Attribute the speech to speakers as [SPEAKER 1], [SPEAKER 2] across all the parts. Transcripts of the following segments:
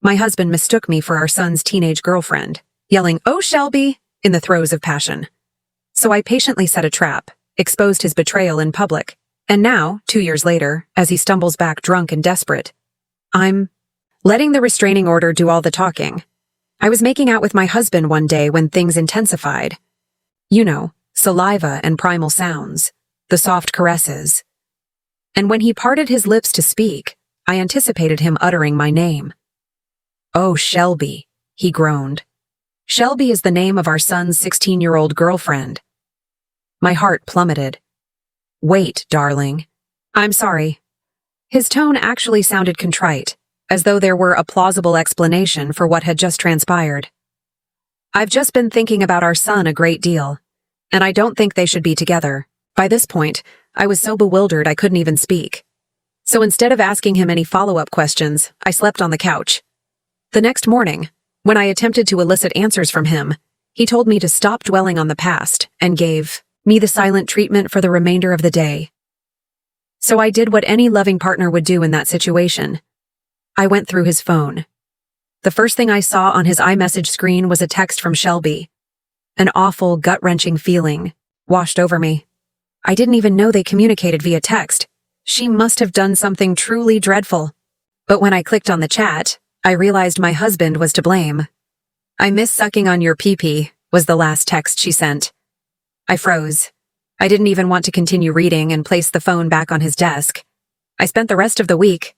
[SPEAKER 1] My husband mistook me for our son's teenage girlfriend, yelling, "Oh, Shelby!" in the throes of passion. So I patiently set a trap, exposed his betrayal in public, and now, 2 years later, as he stumbles back drunk and desperate, I'm letting the restraining order do all the talking. I was making out with my husband one day when things intensified. You know, saliva and primal sounds, the soft caresses. And when he parted his lips to speak, I anticipated him uttering my name. "Oh, Shelby," he groaned. "Shelby is the name of our son's 16-year-old girlfriend." My heart plummeted. "Wait, darling. I'm sorry." His tone actually sounded contrite, as though there were a plausible explanation for what had just transpired. "I've just been thinking about our son a great deal, and I don't think they should be together." By this point, I was so bewildered I couldn't even speak. So instead of asking him any follow-up questions, I slept on the couch. The next morning, when I attempted to elicit answers from him, he told me to stop dwelling on the past and gave me the silent treatment for the remainder of the day. So I did what any loving partner would do in that situation. I went through his phone. The first thing I saw on his iMessage screen was a text from Shelby. An awful, gut-wrenching feeling washed over me. I didn't even know they communicated via text. She must have done something truly dreadful. But when I clicked on the chat, I realized my husband was to blame. "I miss sucking on your pee-pee," was the last text she sent. I froze. I didn't even want to continue reading and placed the phone back on his desk. I spent the rest of the week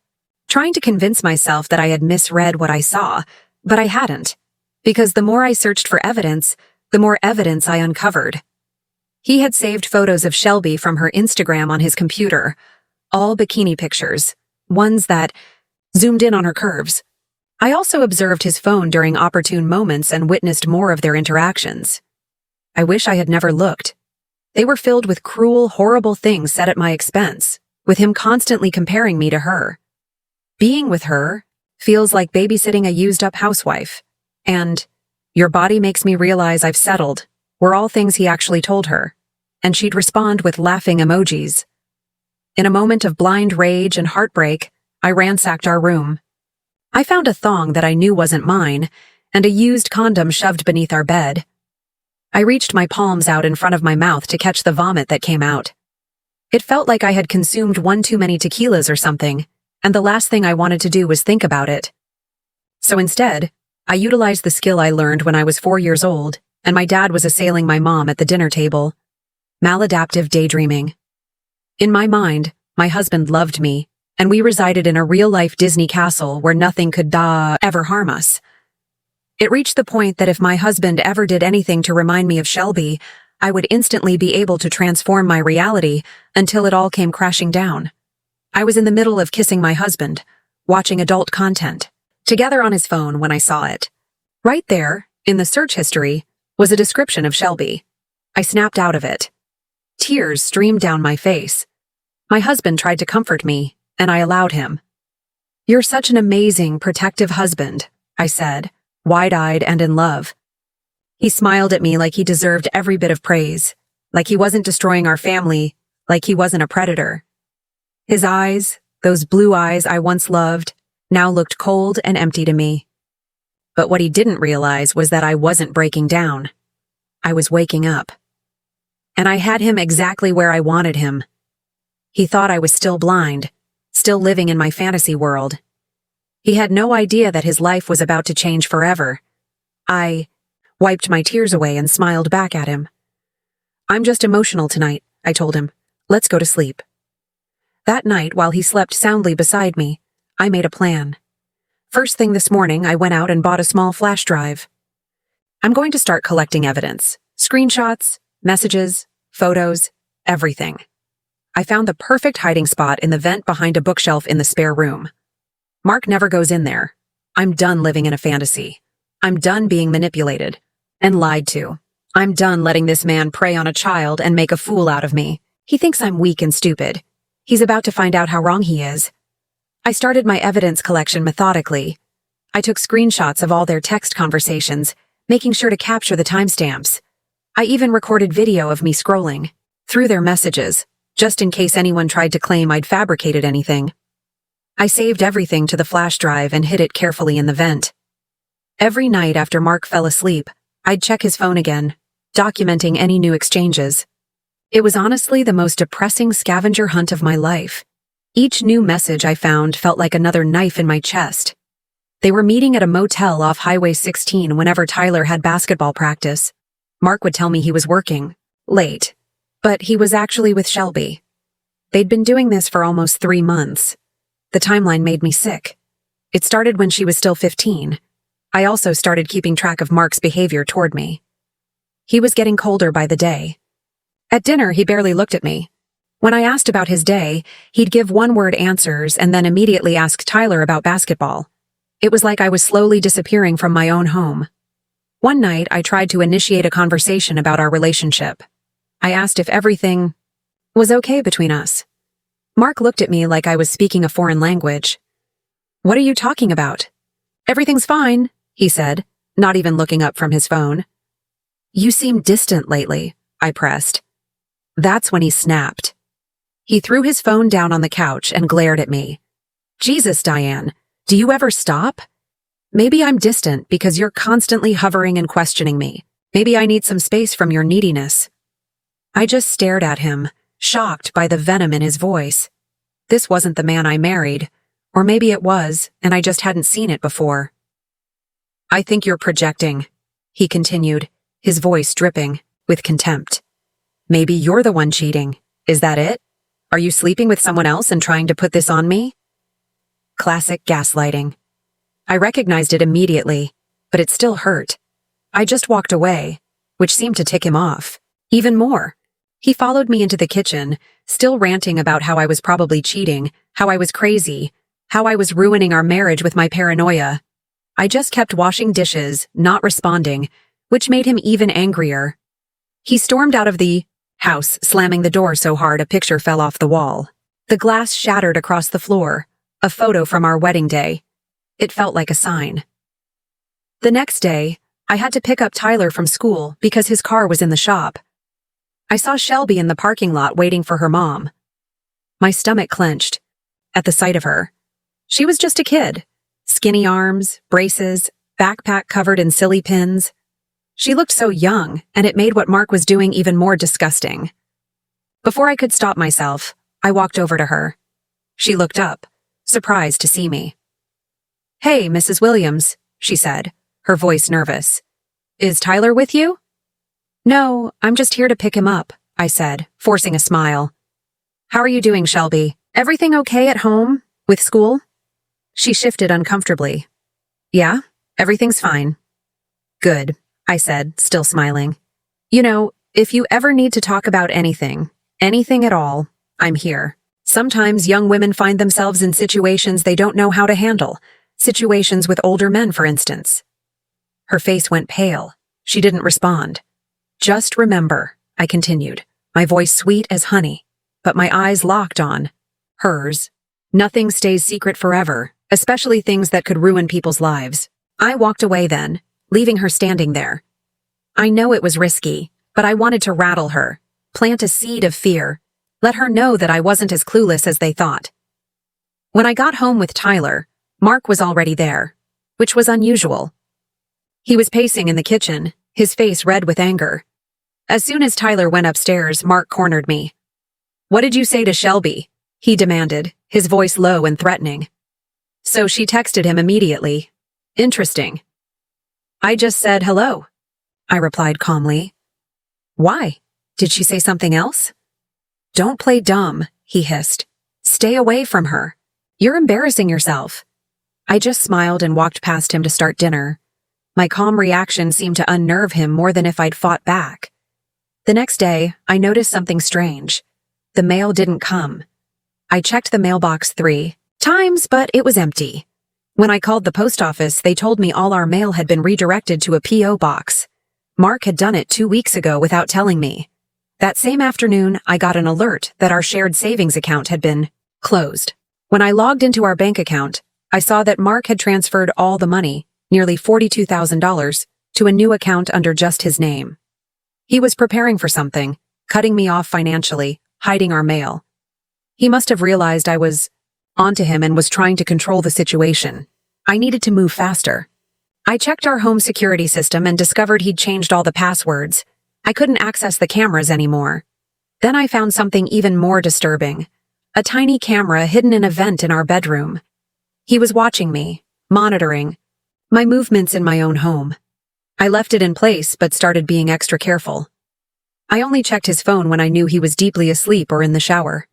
[SPEAKER 1] trying to convince myself that I had misread what I saw, but I hadn't, because the more I searched for evidence, the more evidence I uncovered. He had saved photos of Shelby from her Instagram on his computer, all bikini pictures, ones that zoomed in on her curves. I also observed his phone during opportune moments and witnessed more of their interactions. I wish I had never looked. They were filled with cruel, horrible things said at my expense, with him constantly comparing me to her. Being with her feels like babysitting a used-up housewife. And, "Your body makes me realize I've settled," were all things he actually told her, and she'd respond with laughing emojis. In a moment of blind rage and heartbreak, I ransacked our room. I found a thong that I knew wasn't mine, and a used condom shoved beneath our bed. I reached my palms out in front of my mouth to catch the vomit that came out. It felt like I had consumed one too many tequilas or something, and the last thing I wanted to do was think about it. So instead, I utilized the skill I learned when I was 4 years old, and my dad was assailing my mom at the dinner table. Maladaptive daydreaming. In my mind, my husband loved me, and we resided in a real-life Disney castle where nothing could ever harm us. It reached the point that if my husband ever did anything to remind me of Shelby, I would instantly be able to transform my reality until it all came crashing down. I was in the middle of kissing my husband, watching adult content, together on his phone when I saw it. Right there, in the search history, was a description of Shelby. I snapped out of it. Tears streamed down my face. My husband tried to comfort me, and I allowed him. "You're such an amazing, protective husband," I said, wide-eyed and in love. He smiled at me like he deserved every bit of praise, like he wasn't destroying our family, like he wasn't a predator. His eyes, those blue eyes I once loved, now looked cold and empty to me. But what he didn't realize was that I wasn't breaking down. I was waking up. And I had him exactly where I wanted him. He thought I was still blind, still living in my fantasy world. He had no idea that his life was about to change forever. I wiped my tears away and smiled back at him. "I'm just emotional tonight," I told him. "Let's go to sleep." That night, while he slept soundly beside me, I made a plan. First thing this morning, I went out and bought a small flash drive. I'm going to start collecting evidence. Screenshots, messages, photos, everything. I found the perfect hiding spot in the vent behind a bookshelf in the spare room. Mark never goes in there. I'm done living in a fantasy. I'm done being manipulated and lied to. I'm done letting this man prey on a child and make a fool out of me. He thinks I'm weak and stupid. He's about to find out how wrong he is. I started my evidence collection methodically. I took screenshots of all their text conversations, making sure to capture the timestamps. I even recorded video of me scrolling through their messages, just in case anyone tried to claim I'd fabricated anything. I saved everything to the flash drive and hid it carefully in the vent. Every night after Mark fell asleep, I'd check his phone again, documenting any new exchanges. It was honestly the most depressing scavenger hunt of my life. Each new message I found felt like another knife in my chest. They were meeting at a motel off Highway 16 whenever Tyler had basketball practice. Mark would tell me he was working, late, but he was actually with Shelby. They'd been doing this for almost 3 months. The timeline made me sick. It started when she was still 15. I also started keeping track of Mark's behavior toward me. He was getting colder by the day. At dinner, he barely looked at me. When I asked about his day, he'd give one-word answers and then immediately ask Tyler about basketball. It was like I was slowly disappearing from my own home. One night, I tried to initiate a conversation about our relationship. I asked if everything was okay between us. Mark looked at me like I was speaking a foreign language. "What are you talking about?" "Everything's fine," he said, not even looking up from his phone. "You seem distant lately," I pressed. That's when he snapped. He threw his phone down on the couch and glared at me. "Jesus, Diane, do you ever stop? Maybe I'm distant because you're constantly hovering and questioning me. Maybe I need some space from your neediness." I just stared at him, shocked by the venom in his voice. This wasn't the man I married, or maybe it was, and I just hadn't seen it before. "I think you're projecting," he continued, his voice dripping with contempt. "Maybe you're the one cheating. Is that it? Are you sleeping with someone else and trying to put this on me?" Classic gaslighting. I recognized it immediately, but it still hurt. I just walked away, which seemed to tick him off. Even more. He followed me into the kitchen, still ranting about how I was probably cheating, how I was crazy, how I was ruining our marriage with my paranoia. I just kept washing dishes, not responding, which made him even angrier. He stormed out of the house, slamming the door so hard a picture fell off the wall. The glass shattered across the floor, a photo from our wedding day. It felt like a sign. The next day, I had to pick up Tyler from school because his car was in the shop. I saw Shelby in the parking lot waiting for her mom. My stomach clenched at the sight of her. She was just a kid. Skinny arms, braces, backpack covered in silly pins. She looked so young, and it made what Mark was doing even more disgusting. Before I could stop myself, I walked over to her. She looked up, surprised to see me. "Hey, Mrs. Williams," she said, her voice nervous. "Is Tyler with you?" "No, I'm just here to pick him up," I said, forcing a smile. "How are you doing, Shelby? Everything okay at home? With school?" She shifted uncomfortably. "Yeah, everything's fine." "Good," I said, still smiling. "You know, if you ever need to talk about anything at all, I'm here. Sometimes young women find themselves in situations they don't know how to handle, situations with older men, for instance." Her face went pale. She didn't respond. "Just remember," I continued, my voice sweet as honey, but my eyes locked on hers. "Nothing stays secret forever, especially things that could ruin people's lives." I walked away then, leaving her standing there. I know it was risky, but I wanted to rattle her, plant a seed of fear, let her know that I wasn't as clueless as they thought. When I got home with Tyler, Mark was already there, which was unusual. He was pacing in the kitchen, his face red with anger. As soon as Tyler went upstairs, Mark cornered me. "What did you say to Shelby?" he demanded, his voice low and threatening. So she texted him immediately. "Interesting." "I just said hello," I replied calmly. "Why? Did she say something else?" "Don't play dumb," he hissed. "Stay away from her. You're embarrassing yourself." I just smiled and walked past him to start dinner. My calm reaction seemed to unnerve him more than if I'd fought back. The next day, I noticed something strange. The mail didn't come. I checked the mailbox 3 times, but it was empty. When I called the post office, they told me all our mail had been redirected to a P.O. box. Mark had done it 2 weeks ago without telling me. That same afternoon, I got an alert that our shared savings account had been closed. When I logged into our bank account, I saw that Mark had transferred all the money, nearly $42,000, to a new account under just his name. He was preparing for something, cutting me off financially, hiding our mail. He must have realized I was onto him and was trying to control the situation. I needed to move faster. I checked our home security system and discovered he'd changed all the passwords. I couldn't access the cameras anymore. Then I found something even more disturbing. A tiny camera hidden in a vent in our bedroom. He was watching me, monitoring my movements in my own home. I left it in place but started being extra careful. I only checked his phone when I knew he was deeply asleep or in the shower.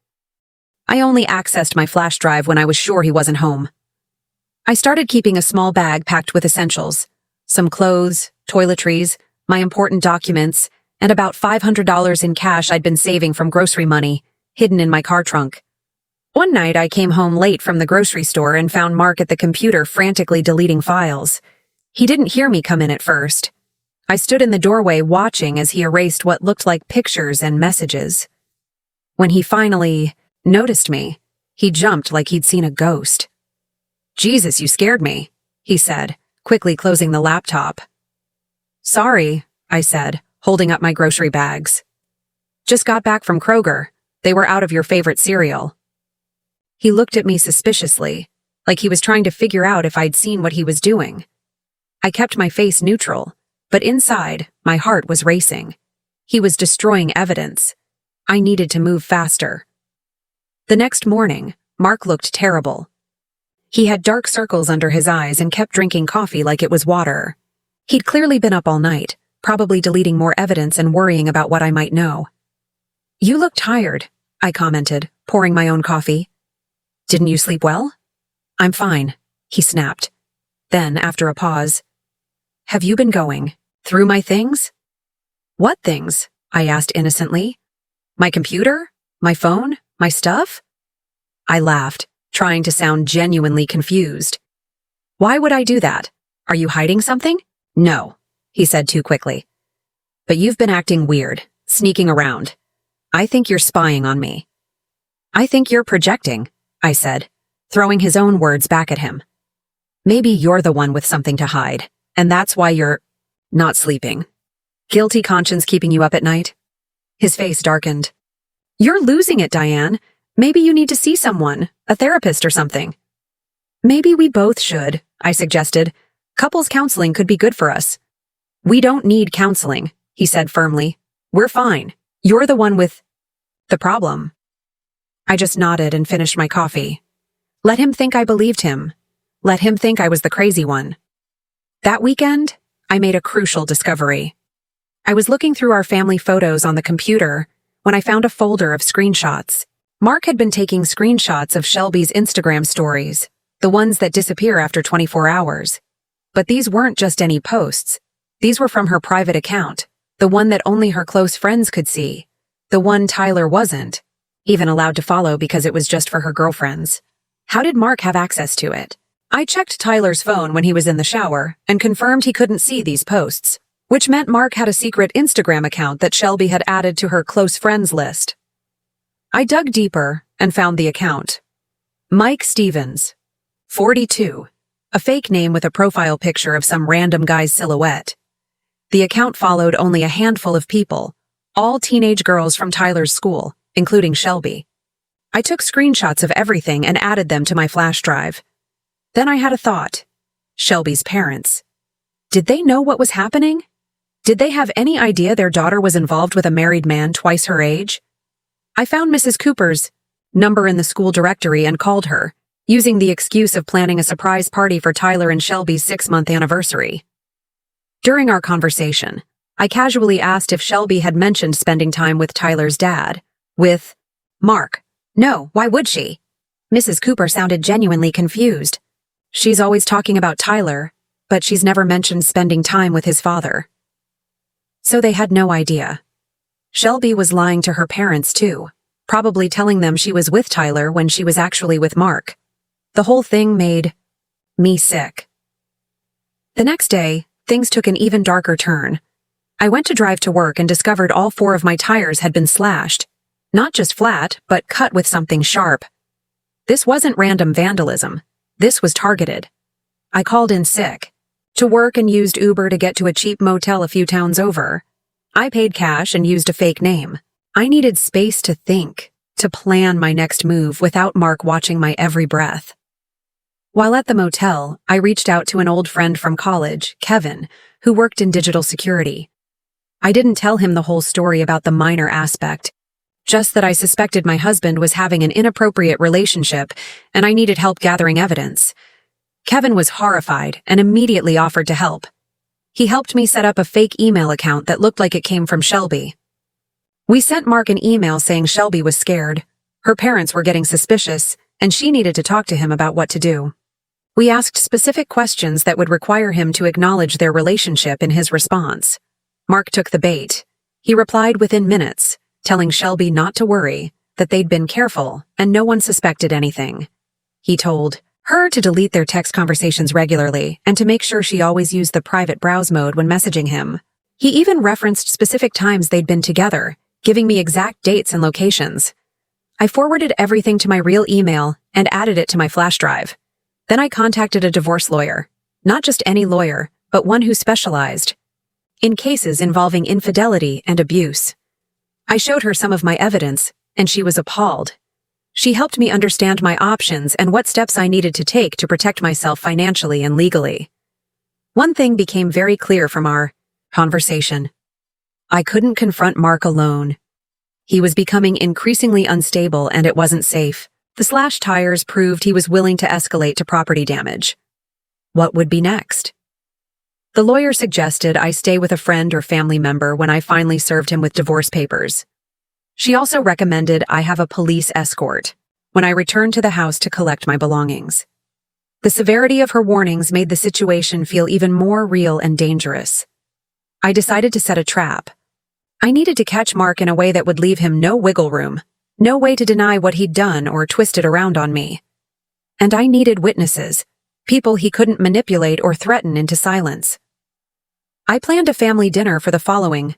[SPEAKER 1] I only accessed my flash drive when I was sure he wasn't home. I started keeping a small bag packed with essentials, some clothes, toiletries, my important documents, and about $500 in cash I'd been saving from grocery money, hidden in my car trunk. One night I came home late from the grocery store and found Mark at the computer frantically deleting files. He didn't hear me come in at first. I stood in the doorway watching as he erased what looked like pictures and messages. When he finally noticed me, he jumped like he'd seen a ghost. "Jesus, you scared me," he said, quickly closing the laptop. "Sorry," I said, holding up my grocery bags. "Just got back from Kroger. They were out of your favorite cereal." He looked at me suspiciously, like he was trying to figure out if I'd seen what he was doing. I kept my face neutral, but inside, my heart was racing. He was destroying evidence. I needed to move faster. The next morning, Mark looked terrible. He had dark circles under his eyes and kept drinking coffee like it was water. He'd clearly been up all night, probably deleting more evidence and worrying about what I might know. "You look tired," I commented, pouring my own coffee. "Didn't you sleep well?" "I'm fine," he snapped. Then, after a pause, "Have you been going through my things?" "What things?" I asked innocently. "My computer? My phone? My stuff?" I laughed, trying to sound genuinely confused. "Why would I do that? Are you hiding something?" "No," he said too quickly. "But you've been acting weird, sneaking around. I think you're spying on me." "I think you're projecting," I said, throwing his own words back at him. "Maybe you're the one with something to hide, and that's why you're not sleeping. Guilty conscience keeping you up at night?" His face darkened. "You're losing it, Diane. Maybe you need to see someone, a therapist or something." "Maybe we both should," I suggested. "Couples counseling could be good for us." "We don't need counseling," he said firmly. "We're fine. You're the one with the problem." I just nodded and finished my coffee. Let him think I believed him. Let him think I was the crazy one. That weekend, I made a crucial discovery. I was looking through our family photos on the computer when I found a folder of screenshots. Mark had been taking screenshots of Shelby's Instagram stories, the ones that disappear after 24 hours. But these weren't just any posts. These were from her private account, the one that only her close friends could see, the one Tyler wasn't even allowed to follow because it was just for her girlfriends. How did Mark have access to it? I checked Tyler's phone when he was in the shower and confirmed he couldn't see these posts, which meant Mark had a secret Instagram account that Shelby had added to her close friends list. I dug deeper and found the account. Mike Stevens, 42, a fake name with a profile picture of some random guy's silhouette. The account followed only a handful of people, all teenage girls from Tyler's school, including Shelby. I took screenshots of everything and added them to my flash drive. Then I had a thought. Shelby's parents. Did they know what was happening? Did they have any idea their daughter was involved with a married man twice her age? I found Mrs. Cooper's number in the school directory and called her, using the excuse of planning a surprise party for Tyler and Shelby's 6-month anniversary. During our conversation, I casually asked if Shelby had mentioned spending time with Tyler's dad, with Mark. "No, why would she?" Mrs. Cooper sounded genuinely confused. "She's always talking about Tyler, but she's never mentioned spending time with his father." So they had no idea. Shelby was lying to her parents too, probably telling them she was with Tyler when she was actually with Mark. The whole thing made me sick. The next day, things took an even darker turn. I went to drive to work and discovered all 4 of my tires had been slashed. Not just flat, but cut with something sharp. This wasn't random vandalism. This was targeted. I called in sick to work and used Uber to get to a cheap motel a few towns over. I paid cash and used a fake name. I needed space to think, to plan my next move without Mark watching my every breath. While at the motel, I reached out to an old friend from college, Kevin, who worked in digital security. I didn't tell him the whole story about the minor aspect, just that I suspected my husband was having an inappropriate relationship and I needed help gathering evidence. Kevin was horrified and immediately offered to help. He helped me set up a fake email account that looked like it came from Shelby. We sent Mark an email saying Shelby was scared, her parents were getting suspicious, and she needed to talk to him about what to do. We asked specific questions that would require him to acknowledge their relationship in his response. Mark took the bait. He replied within minutes, telling Shelby not to worry, that they'd been careful and no one suspected anything. He told her to delete their text conversations regularly and to make sure she always used the private browse mode when messaging him. He even referenced specific times they'd been together, giving me exact dates and locations. I forwarded everything to my real email and added it to my flash drive. Then I contacted a divorce lawyer. Not just any lawyer, but one who specialized in cases involving infidelity and abuse. I showed her some of my evidence, and she was appalled. She helped me understand my options and what steps I needed to take to protect myself financially and legally. One thing became very clear from our conversation. I couldn't confront Mark alone. He was becoming increasingly unstable and it wasn't safe. The slashed tires proved he was willing to escalate to property damage. What would be next? The lawyer suggested I stay with a friend or family member when I finally served him with divorce papers. She also recommended I have a police escort when I returned to the house to collect my belongings. The severity of her warnings made the situation feel even more real and dangerous. I decided to set a trap. I needed to catch Mark in a way that would leave him no wiggle room, no way to deny what he'd done or twist it around on me. And I needed witnesses, people he couldn't manipulate or threaten into silence. I planned a family dinner for the following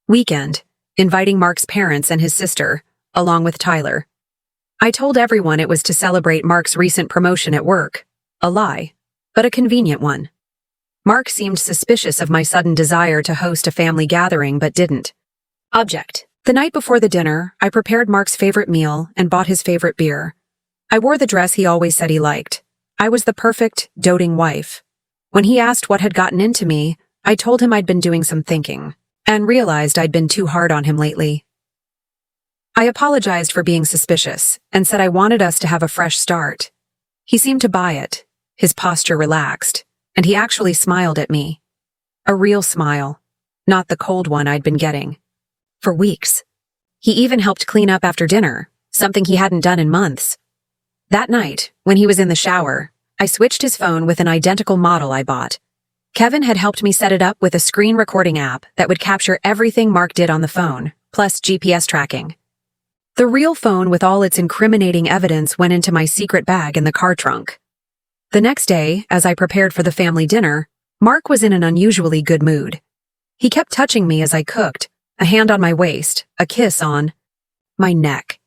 [SPEAKER 1] weekend, inviting Mark's parents and his sister, along with Tyler. I told everyone it was to celebrate Mark's recent promotion at work. A lie, but a convenient one. Mark seemed suspicious of my sudden desire to host a family gathering but didn't. Object. The night before the dinner, I prepared Mark's favorite meal and bought his favorite beer. I wore the dress he always said he liked. I was the perfect, doting wife. When he asked what had gotten into me, I told him I'd been doing some thinking, and realized I'd been too hard on him lately. I apologized for being suspicious, and said I wanted us to have a fresh start. He seemed to buy it. His posture relaxed, and he actually smiled at me. A real smile, not the cold one I'd been getting. For weeks. He even helped clean up after dinner, something he hadn't done in months. That night, when he was in the shower, I switched his phone with an identical model I bought. Kevin had helped me set it up with a screen recording app that would capture everything Mark did on the phone, plus GPS tracking. The real phone with all its incriminating evidence went into my secret bag in the car trunk. The next day, as I prepared for the family dinner, Mark was in an unusually good mood. He kept touching me as I cooked, a hand on my waist, a kiss on my neck.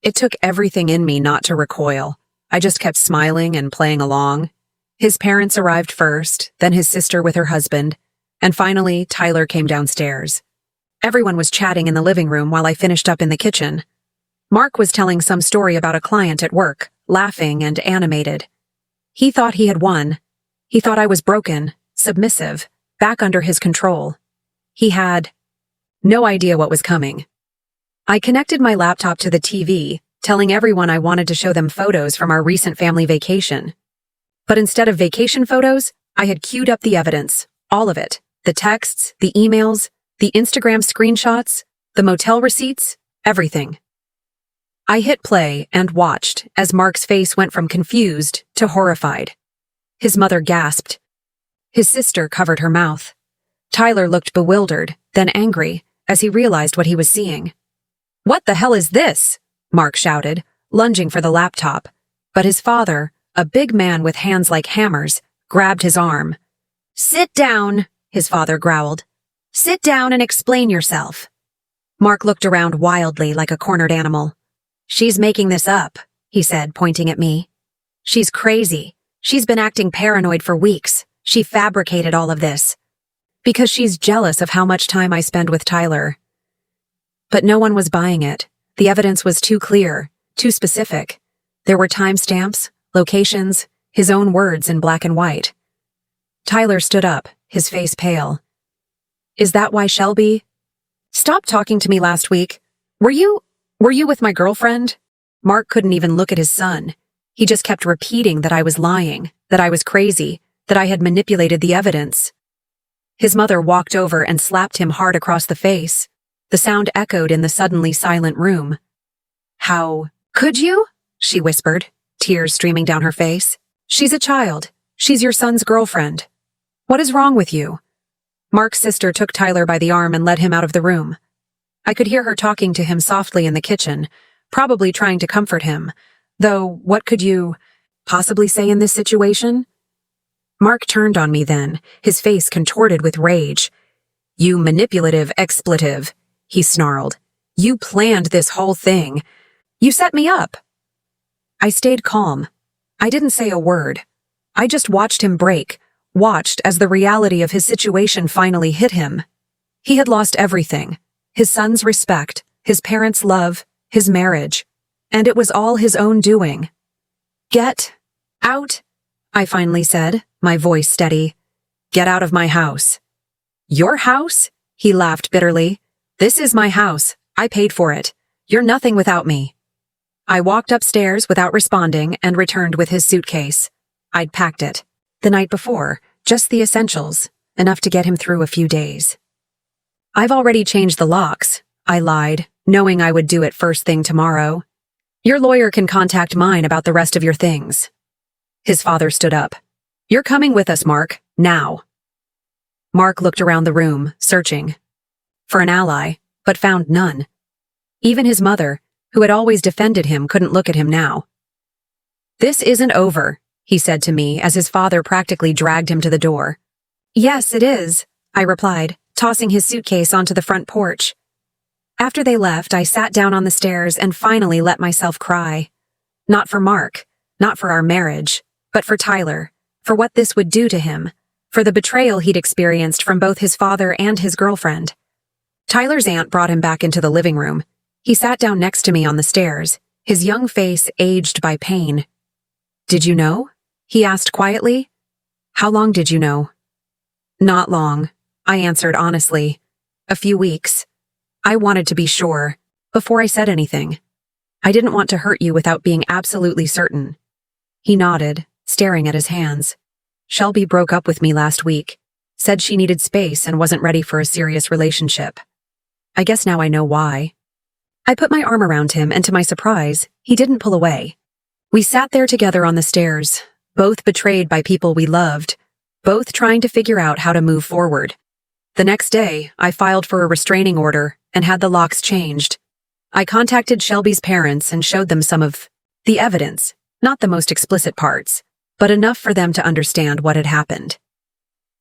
[SPEAKER 1] It took everything in me not to recoil. I just kept smiling and playing along. His parents arrived first, then his sister with her husband, and finally Tyler came downstairs. Everyone was chatting in the living room while I finished up in the kitchen. Mark was telling some story about a client at work, laughing and animated. He thought he had won. He thought I was broken, submissive, back under his control. He had no idea what was coming. I connected my laptop to the TV, telling everyone I wanted to show them photos from our recent family vacation. But instead of vacation photos, I had queued up the evidence, all of it, the texts, the emails, the Instagram screenshots, the motel receipts, everything. I hit play and watched as Mark's face went from confused to horrified. His mother gasped. His sister covered her mouth. Tyler looked bewildered, then angry, as he realized what he was seeing. "What the hell is this?" Mark shouted, lunging for the laptop. But his father, a big man with hands like hammers, grabbed his arm. "Sit down," his father growled. "Sit down and explain yourself." Mark looked around wildly like a cornered animal. "She's making this up," he said, pointing at me. "She's crazy. She's been acting paranoid for weeks. She fabricated all of this. Because she's jealous of how much time I spend with Tyler." But no one was buying it. The evidence was too clear, too specific. There were timestamps, locations, his own words in black and white. Tyler stood up, his face pale. "Is that why Shelby? Stop talking to me last week. Were you with my girlfriend?" Mark couldn't even look at his son. He just kept repeating that I was lying, that I was crazy, that I had manipulated the evidence. His mother walked over and slapped him hard across the face. The sound echoed in the suddenly silent room. "How could you?" she whispered, tears streaming down her face. "She's a child. She's your son's girlfriend. What is wrong with you?" Mark's sister took Tyler by the arm and led him out of the room. I could hear her talking to him softly in the kitchen, probably trying to comfort him, though what could you possibly say in this situation? Mark turned on me then, his face contorted with rage. "You manipulative expletive," he snarled. "You planned this whole thing. You set me up." I stayed calm. I didn't say a word. I just watched him break, watched as the reality of his situation finally hit him. He had lost everything. His son's respect, his parents' love, his marriage. And it was all his own doing. "Get out," I finally said, my voice steady. "Get out of my house." "Your house?" He laughed bitterly. "This is my house. I paid for it. You're nothing without me." I walked upstairs without responding and returned with his suitcase. I'd packed it. The night before, just the essentials, enough to get him through a few days. "I've already changed the locks," I lied, knowing I would do it first thing tomorrow. "Your lawyer can contact mine about the rest of your things." His father stood up. "You're coming with us, Mark, now." Mark looked around the room, searching for an ally, but found none. Even his mother, who had always defended him, couldn't look at him now. "This isn't over," he said to me as his father practically dragged him to the door. "Yes, it is," I replied, tossing his suitcase onto the front porch. After they left, I sat down on the stairs and finally let myself cry. Not for Mark, not for our marriage, but for Tyler, for what this would do to him, for the betrayal he'd experienced from both his father and his girlfriend. Tyler's aunt brought him back into the living room. He sat down next to me on the stairs, his young face aged by pain. "Did you know?" he asked quietly. "How long did you know?" "Not long," I answered honestly. "A few weeks. I wanted to be sure, before I said anything. I didn't want to hurt you without being absolutely certain." He nodded, staring at his hands. "Shelby broke up with me last week, said she needed space and wasn't ready for a serious relationship. I guess now I know why." I put my arm around him, and to my surprise, he didn't pull away. We sat there together on the stairs, both betrayed by people we loved, both trying to figure out how to move forward. The next day, I filed for a restraining order and had the locks changed. I contacted Shelby's parents and showed them some of the evidence, not the most explicit parts, but enough for them to understand what had happened.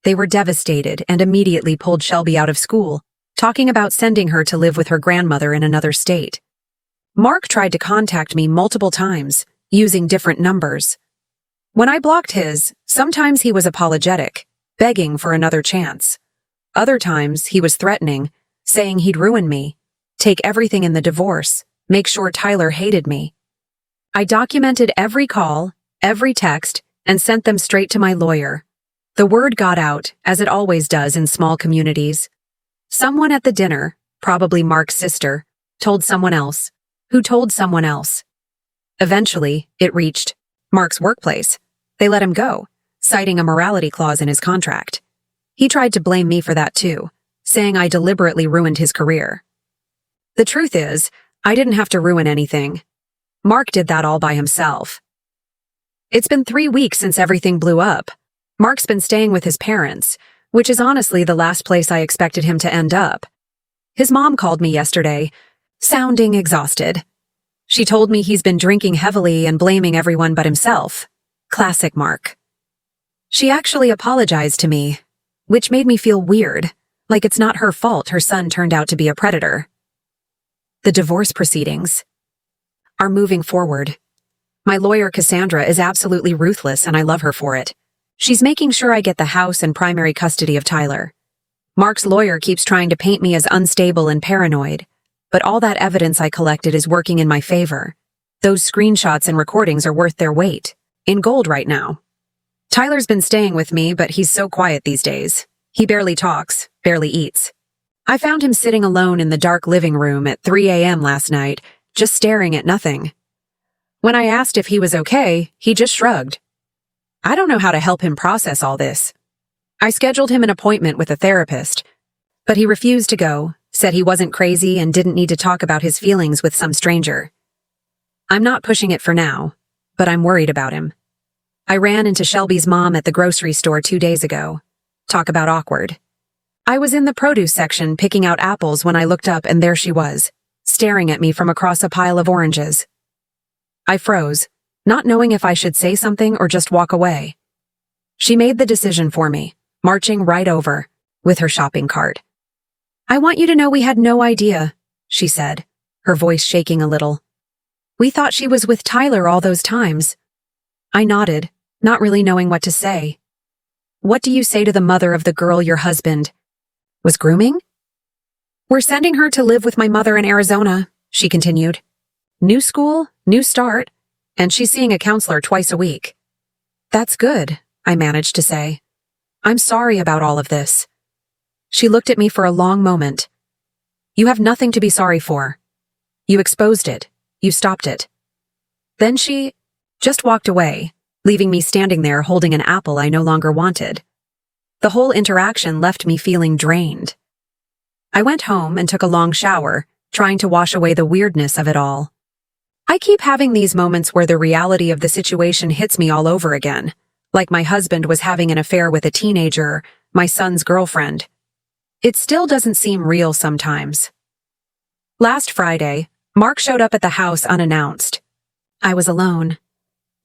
[SPEAKER 1] They were devastated and immediately pulled Shelby out of school, talking about sending her to live with her grandmother in another state. Mark tried to contact me multiple times, using different numbers. When I blocked his, sometimes he was apologetic, begging for another chance. Other times he was threatening, saying he'd ruin me, take everything in the divorce, make sure Tyler hated me. I documented every call, every text, and sent them straight to my lawyer. The word got out, as it always does in small communities. Someone at the dinner, probably Mark's sister, told someone else, who told someone else. Eventually, it reached Mark's workplace. They let him go, citing a morality clause in his contract. He tried to blame me for that too, saying I deliberately ruined his career. The truth is, I didn't have to ruin anything. Mark did that all by himself. It's been 3 weeks since everything blew up. Mark's been staying with his parents, which is honestly the last place I expected him to end up. His mom called me yesterday, sounding exhausted. She told me he's been drinking heavily and blaming everyone but himself. Classic Mark. She actually apologized to me, which made me feel weird, like it's not her fault her son turned out to be a predator. The divorce proceedings are moving forward. My lawyer Cassandra is absolutely ruthless and I love her for it. She's making sure I get the house and primary custody of Tyler. Mark's lawyer keeps trying to paint me as unstable and paranoid, but all that evidence I collected is working in my favor. Those screenshots and recordings are worth their weight in gold right now. Tyler's been staying with me, but he's so quiet these days. He barely talks, barely eats. I found him sitting alone in the dark living room at 3 a.m. last night, just staring at nothing. When I asked if he was okay, he just shrugged. I don't know how to help him process all this. I scheduled him an appointment with a therapist, but he refused to go, said he wasn't crazy and didn't need to talk about his feelings with some stranger. I'm not pushing it for now, but I'm worried about him. I ran into Shelby's mom at the grocery store 2 days ago. Talk about awkward. I was in the produce section picking out apples when I looked up and there she was, staring at me from across a pile of oranges. I froze, not knowing if I should say something or just walk away. She made the decision for me, marching right over, with her shopping cart. I want you to know we had no idea, she said, her voice shaking a little. We thought she was with Tyler all those times. I nodded, not really knowing what to say. What do you say to the mother of the girl your husband was grooming? We're sending her to live with my mother in Arizona, she continued. New school, new start, and she's seeing a counselor twice a week. That's good, I managed to say. I'm sorry about all of this. She looked at me for a long moment. You have nothing to be sorry for. You exposed it. You stopped it. Then she just walked away, leaving me standing there holding an apple I no longer wanted. The whole interaction left me feeling drained. I went home and took a long shower, trying to wash away the weirdness of it all. I keep having these moments where the reality of the situation hits me all over again, like my husband was having an affair with a teenager, my son's girlfriend. It still doesn't seem real sometimes. Last Friday, Mark showed up at the house unannounced. I was alone.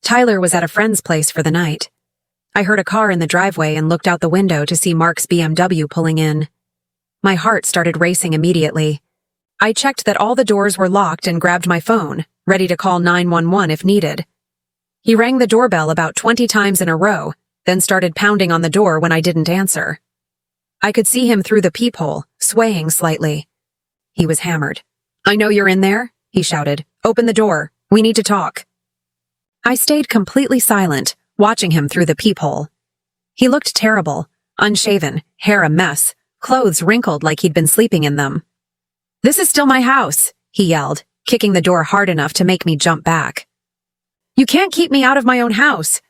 [SPEAKER 1] Tyler was at a friend's place for the night. I heard a car in the driveway and looked out the window to see Mark's BMW pulling in. My heart started racing immediately. I checked that all the doors were locked and grabbed my phone, ready to call 911 if needed. He rang the doorbell about 20 times in a row, then started pounding on the door when I didn't answer. I could see him through the peephole, swaying slightly. He was hammered. I know you're in there, he shouted. Open the door. We need to talk. I stayed completely silent, watching him through the peephole. He looked terrible, unshaven, hair a mess, clothes wrinkled like he'd been sleeping in them. This is still my house, he yelled, kicking the door hard enough to make me jump back. You can't keep me out of my own house.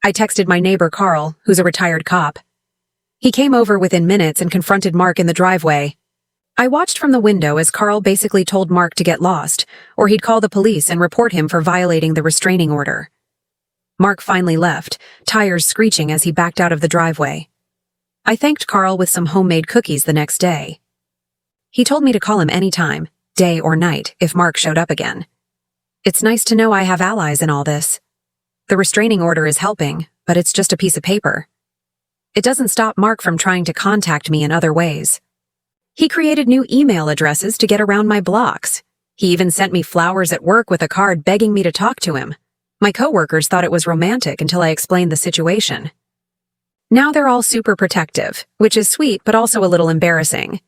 [SPEAKER 1] I texted my neighbor Carl, who's a retired cop. He came over within minutes and confronted Mark in the driveway. I watched from the window as Carl basically told Mark to get lost, or he'd call the police and report him for violating the restraining order. Mark finally left, tires screeching as he backed out of the driveway. I thanked Carl with some homemade cookies the next day. He told me to call him anytime, day or night, if Mark showed up again. It's nice to know I have allies in all this. The restraining order is helping, but it's just a piece of paper. It doesn't stop Mark from trying to contact me in other ways. He created new email addresses to get around my blocks. He even sent me flowers at work with a card begging me to talk to him. My coworkers thought it was romantic until I explained the situation. Now they're all super protective, which is sweet but also a little embarrassing.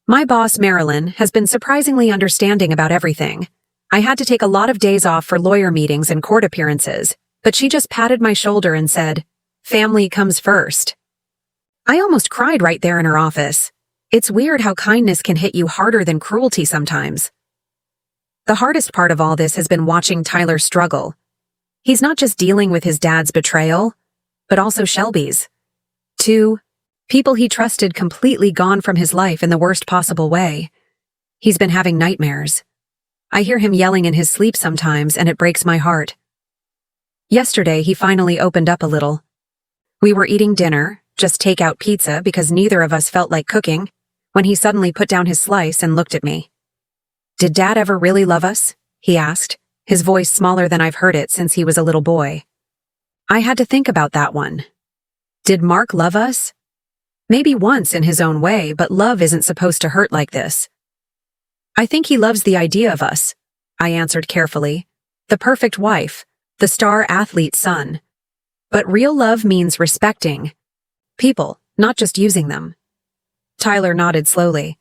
[SPEAKER 1] My boss, Marilyn, has been surprisingly understanding about everything. I had to take a lot of days off for lawyer meetings and court appearances, but she just patted my shoulder and said, "Family comes first." I almost cried right there in her office. It's weird how kindness can hit you harder than cruelty sometimes. The hardest part of all this has been watching Tyler struggle. He's not just dealing with his dad's betrayal, but also Shelby's. 2 people he trusted completely gone from his life in the worst possible way. He's been having nightmares. I hear him yelling in his sleep sometimes, and it breaks my heart. Yesterday, he finally opened up a little. We were eating dinner, just takeout pizza because neither of us felt like cooking, when he suddenly put down his slice and looked at me. Did Dad ever really love us? He asked, his voice smaller than I've heard it since he was a little boy. I had to think about that one. Did Mark love us? Maybe once in his own way, but love isn't supposed to hurt like this. I think he loves the idea of us, I answered carefully. The perfect wife, the star athlete's son. But real love means respecting people, not just using them. Tyler nodded slowly.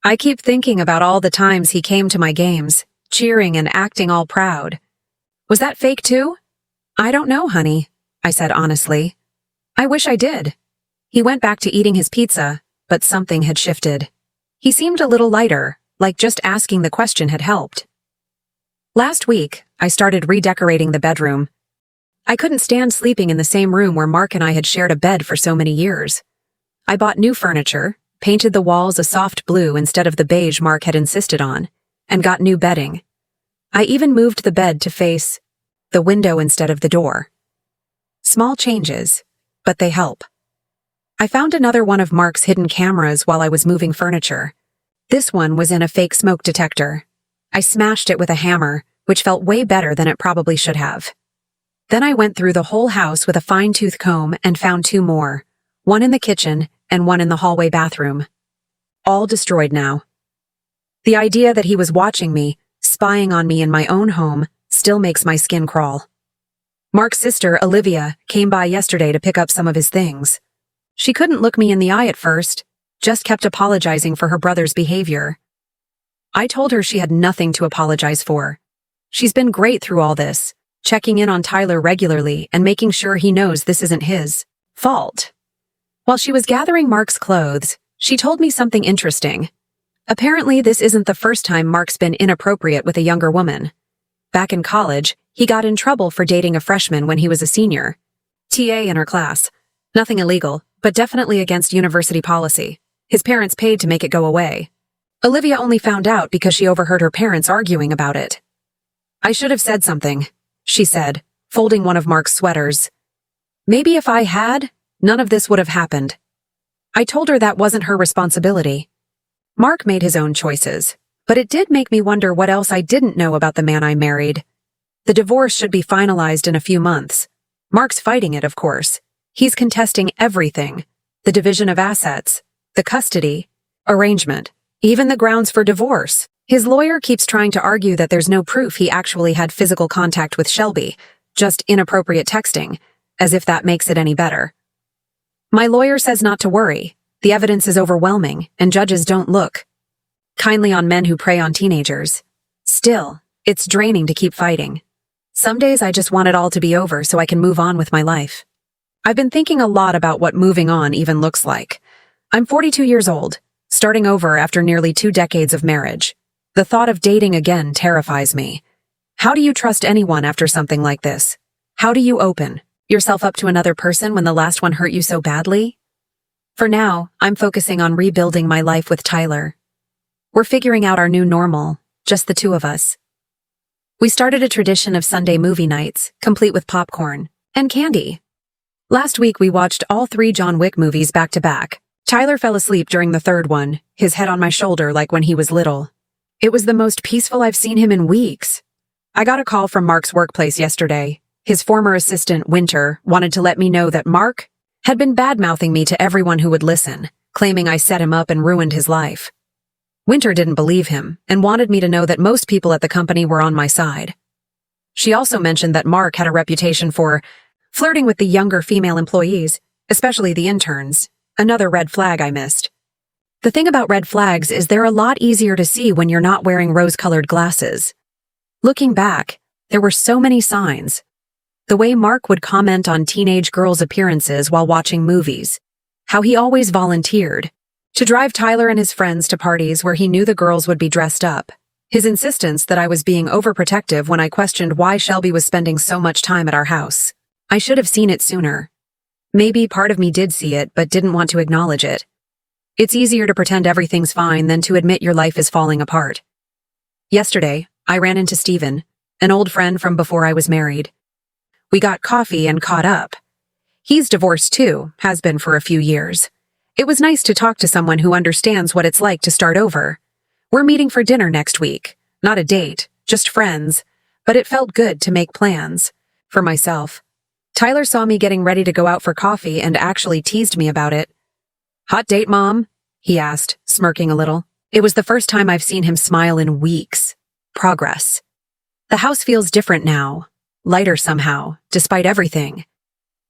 [SPEAKER 1] I keep thinking about all the times he came to my games, cheering and acting all proud. Was that fake too? I don't know, honey, I said honestly. I wish I did. He went back to eating his pizza, but something had shifted. He seemed a little lighter, like just asking the question had helped. Last week, I started redecorating the bedroom. I couldn't stand sleeping in the same room where Mark and I had shared a bed for so many years. I bought new furniture, painted the walls a soft blue instead of the beige Mark had insisted on, and got new bedding. I even moved the bed to face the window instead of the door. Small changes, but they help. I found another one of Mark's hidden cameras while I was moving furniture. This one was in a fake smoke detector. I smashed it with a hammer, which felt way better than it probably should have. Then I went through the whole house with a fine-tooth comb and found two more, one in the kitchen and one in the hallway bathroom. All destroyed now. The idea that he was watching me, spying on me in my own home, still makes my skin crawl. Mark's sister, Olivia, came by yesterday to pick up some of his things. She couldn't look me in the eye at first, just kept apologizing for her brother's behavior. I told her she had nothing to apologize for. She's been great through all this, checking in on Tyler regularly and making sure he knows this isn't his fault. While she was gathering Mark's clothes, she told me something interesting. Apparently, this isn't the first time Mark's been inappropriate with a younger woman. Back in college, he got in trouble for dating a freshman when he was a senior. TA in her class. Nothing illegal, but definitely against university policy. His parents paid to make it go away. Olivia only found out because she overheard her parents arguing about it. I should have said something, she said, folding one of Mark's sweaters. Maybe if I had, none of this would have happened. I told her that wasn't her responsibility. Mark made his own choices, but it did make me wonder what else I didn't know about the man I married. The divorce should be finalized in a few months. Mark's fighting it, of course. He's contesting everything. The division of assets, the custody, arrangement, even the grounds for divorce. His lawyer keeps trying to argue that there's no proof he actually had physical contact with Shelby, just inappropriate texting, as if that makes it any better. My lawyer says not to worry. The evidence is overwhelming, and judges don't look kindly on men who prey on teenagers. Still, it's draining to keep fighting. Some days I just want it all to be over so I can move on with my life. I've been thinking a lot about what moving on even looks like. I'm 42 years old, starting over after nearly 2 decades of marriage. The thought of dating again terrifies me. How do you trust anyone after something like this? How do you open yourself up to another person when the last one hurt you so badly? For now, I'm focusing on rebuilding my life with Tyler. We're figuring out our new normal, just the two of us. We started a tradition of Sunday movie nights, complete with popcorn and candy. Last week we watched all 3 John Wick movies back to back. Tyler fell asleep during the third one, his head on my shoulder like when he was little. It was the most peaceful I've seen him in weeks. I got a call from Mark's workplace yesterday. His former assistant, Winter, wanted to let me know that Mark had been bad-mouthing me to everyone who would listen, claiming I set him up and ruined his life. Winter didn't believe him and wanted me to know that most people at the company were on my side. She also mentioned that Mark had a reputation for flirting with the younger female employees, especially the interns, another red flag I missed. The thing about red flags is they're a lot easier to see when you're not wearing rose-colored glasses. Looking back, there were so many signs. The way Mark would comment on teenage girls' appearances while watching movies, how he always volunteered to drive Tyler and his friends to parties where he knew the girls would be dressed up, his insistence that I was being overprotective when I questioned why Shelby was spending so much time at our house. I should have seen it sooner. Maybe part of me did see it but didn't want to acknowledge it. It's easier to pretend everything's fine than to admit your life is falling apart. Yesterday, I ran into Steven, an old friend from before I was married. We got coffee and caught up. He's divorced too, has been for a few years. It was nice to talk to someone who understands what it's like to start over. We're meeting for dinner next week. Not a date, just friends. But it felt good to make plans. For myself. Tyler saw me getting ready to go out for coffee and actually teased me about it. "Hot date, Mom?" he asked, smirking a little. It was the first time I've seen him smile in weeks. Progress. The house feels different now. Lighter somehow, despite everything.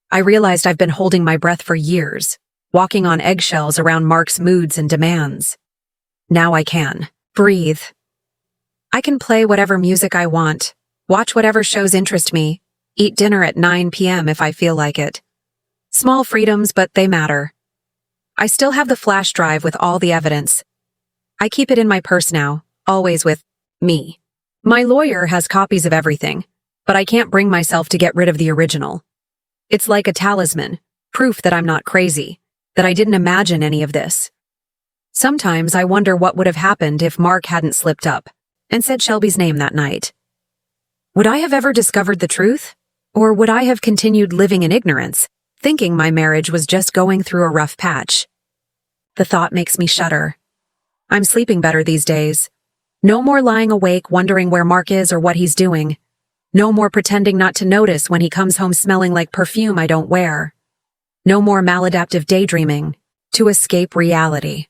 [SPEAKER 1] I realized I've been holding my breath for years, walking on eggshells around Mark's moods and demands. Now I can. Breathe. I can play whatever music I want, watch whatever shows interest me, eat dinner at 9 p.m. if I feel like it. Small freedoms, but they matter. I still have the flash drive with all the evidence. I keep it in my purse now, always with me. My lawyer has copies of everything, but I can't bring myself to get rid of the original. It's like a talisman, proof that I'm not crazy, that I didn't imagine any of this. Sometimes I wonder what would have happened if Mark hadn't slipped up and said Shelby's name that night. Would I have ever discovered the truth? Or would I have continued living in ignorance, thinking my marriage was just going through a rough patch? The thought makes me shudder. I'm sleeping better these days. No more lying awake wondering where Mark is or what he's doing. No more pretending not to notice when he comes home smelling like perfume I don't wear. No more maladaptive daydreaming to escape reality.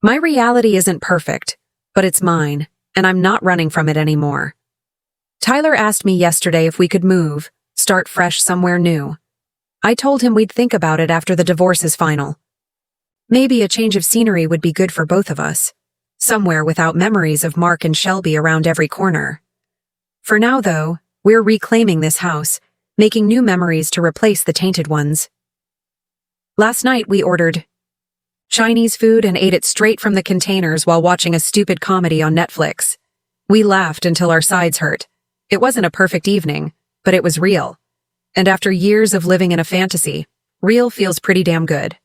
[SPEAKER 1] My reality isn't perfect, but it's mine, and I'm not running from it anymore. Tyler asked me yesterday if we could move, start fresh somewhere new. I told him we'd think about it after the divorce is final. Maybe a change of scenery would be good for both of us, somewhere without memories of Mark and Shelby around every corner. For now, though, we're reclaiming this house, making new memories to replace the tainted ones. Last night we ordered Chinese food and ate it straight from the containers while watching a stupid comedy on Netflix. We laughed until our sides hurt. It wasn't a perfect evening, but it was real. And after years of living in a fantasy, real feels pretty damn good.